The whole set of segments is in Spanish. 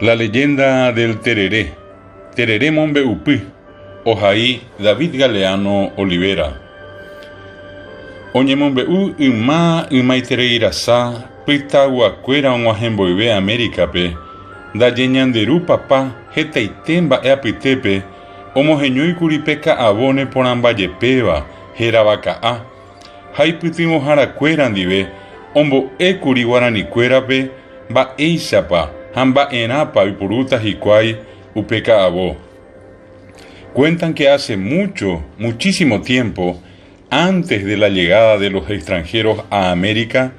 La leyenda del tereré. Tereré Mombe Upí. Ojaí David Galeano Olivera. Oñe Mombe U Uma Tere Irasá. Pita Guacuera Onguajemboibe América pe. Da Yeñanderu papá. Hetaitemba Eapitepe. Homogeñoi Curipeca Abone por Ambayepeba. Jerabacaa. Haipitimo Jaracuera Andive. Ombo Ecuri Guaranicuera pe. Ba Eisapa. Hamba enapa y puruta jicuay upeca abo. Cuentan que hace muchísimo tiempo, antes de la llegada de los extranjeros a América,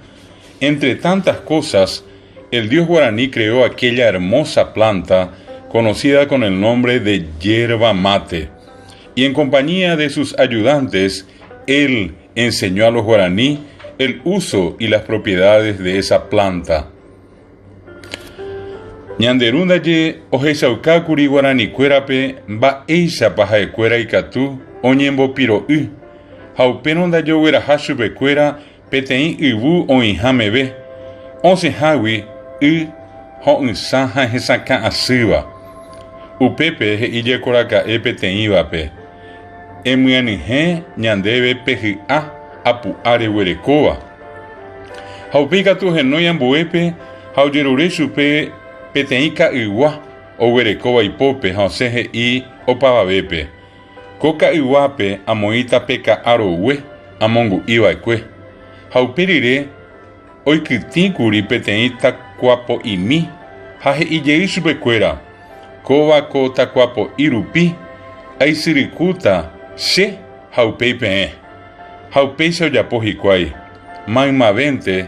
entre tantas cosas, el dios guaraní creó aquella hermosa planta conocida con el nombre de yerba mate, y en compañía de sus ayudantes, él enseñó a los guaraní el uso y las propiedades de esa planta. Ñanderunda ye ojesauka kuri guarani cuerape ba eisa paja de cuera y catú oñembo piro jaupenonda yo huera hasube cuera petein ibu o injame be once hawi ho unsaja jesaka asiba upepe he ille koraka petein vape emuanije ñandebe peji apu are huerekoa jaupika tu genoyan buepe jaujerure supe peteika iwa o huerekoa ipope jauseje i opavabepe koka iwape amoita peka arowe amongu iwaikwe jauperire oikitikuri peteita kuapo imi jaje ijei supekuera kova kota kuapo irupi aisirikuta she jaupeipe jaupeisa oyapo hikuai maimavente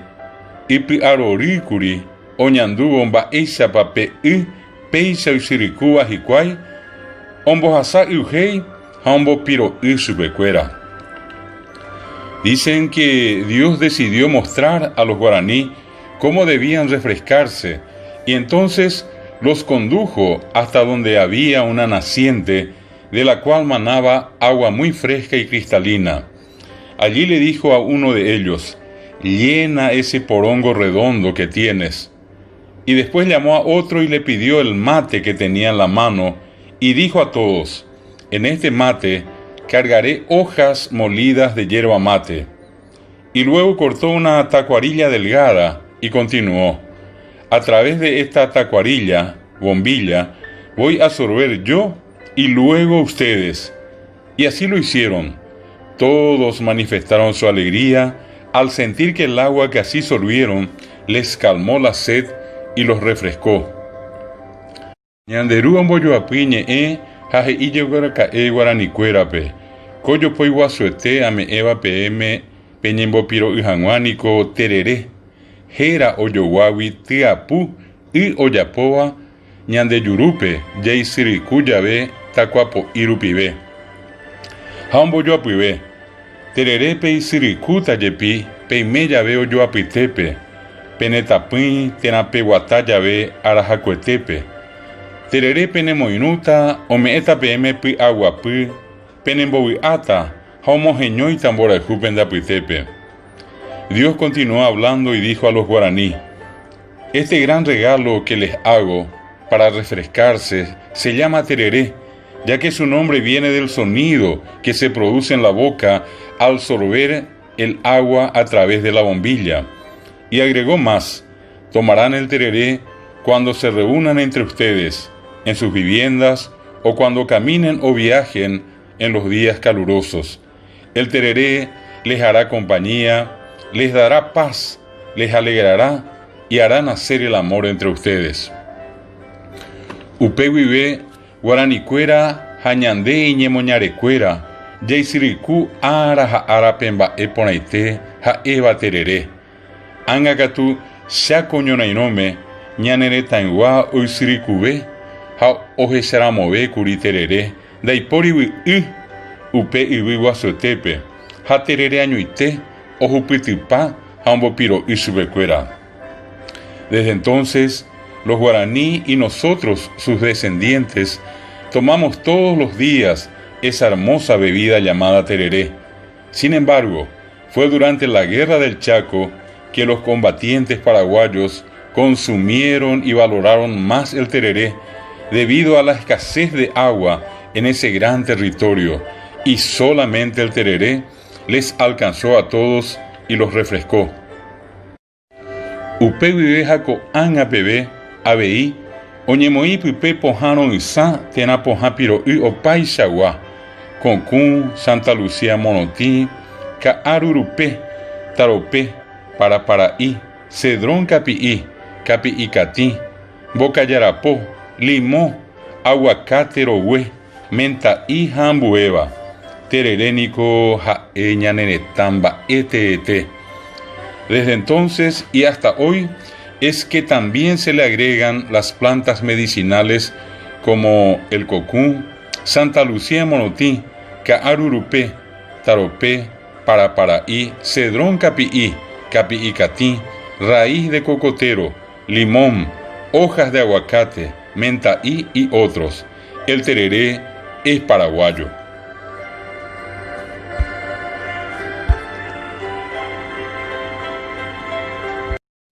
ipi arorikuri oñandugo mba eisa pape peisa usirikua hikuai ombo hasa ujei hombo piro subecuera. Dicen que Dios decidió mostrar a los guaraní cómo debían refrescarse y entonces los condujo hasta donde había una naciente de la cual manaba agua muy fresca y cristalina. Allí le dijo a uno de ellos: llena ese porongo redondo que tienes. Y después llamó a otro y le pidió el mate que tenía en la mano, y dijo a todos: en este mate cargaré hojas molidas de yerba mate. Y luego cortó una tacuarilla delgada y continuó: a través de esta tacuarilla, bombilla, voy a sorber yo y luego ustedes. Y así lo hicieron. Todos manifestaron su alegría al sentir que el agua que así sorbieron les calmó la sed y los refrescó. Ñanderu omboyo apiñe jaje ille guarani cuerape koyo poi guasuete ame eva pm peñembo piro ijanguánico tereré jera oyowawi tiapu oyapoa ñandeyurupe yeisirikuyabe takuapo irupibe jaomboyo apibe tereré peisirikuta yepi peimeyabe oyoapitepe penetapin tenapeguata llave arajacuetepe tereré penemoinuta omeeta pm pi aguapi penemboviata homogeñoi tambora jupendapitepe. Dios continuó hablando y dijo a los guaraní: este gran regalo que les hago para refrescarse se llama tereré, ya que su nombre viene del sonido que se produce en la boca al sorber el agua a través de la bombilla. Y agregó más: tomarán el tereré cuando se reúnan entre ustedes, en sus viviendas, o cuando caminen o viajen en los días calurosos. El tereré les hará compañía, les dará paz, les alegrará y hará nacer el amor entre ustedes. Upeguibe, guaranicuera, jañande y ñemoñarecuera, yeisiriku ara arapemba eponaite, ja eva tereré. Angakatu shakoñonainome ñanere taingua uisirikube ha ojesaramobe kuri tereré daiporiwi upe iwiguasuetepe ha tereré añuite ojupitipa ha ombopiro isubecuera. Desde entonces los guaraní y nosotros, sus descendientes, tomamos todos los días esa hermosa bebida llamada tereré. Sin embargo, fue durante la Guerra del Chaco que los combatientes paraguayos consumieron y valoraron más el tereré debido a la escasez de agua en ese gran territorio, y solamente el tereré les alcanzó a todos y los refrescó. Upe viveja ko an apebe, abei, oñemoi pipe pojano isa, tena poja piro y opai xagua, Concún, Santa Lucía Monotí, Ka Arurupe, Taropé, Paraparaí, Cedrón Capií, Capiicatí, Bocayarapó, Limó, Aguacate Rohue, Mentaí Jambueva, Tererénico Jaeña Nenetamba, Ete. Desde entonces y hasta hoy es que también se le agregan las plantas medicinales como el cocún, Santa Lucía Monotí, Caarurupé, Taropé, Paraparaí, Cedrón Capií, Capiicatí, raíz de cocotero, limón, hojas de aguacate, mentaí y otros. El tereré es paraguayo.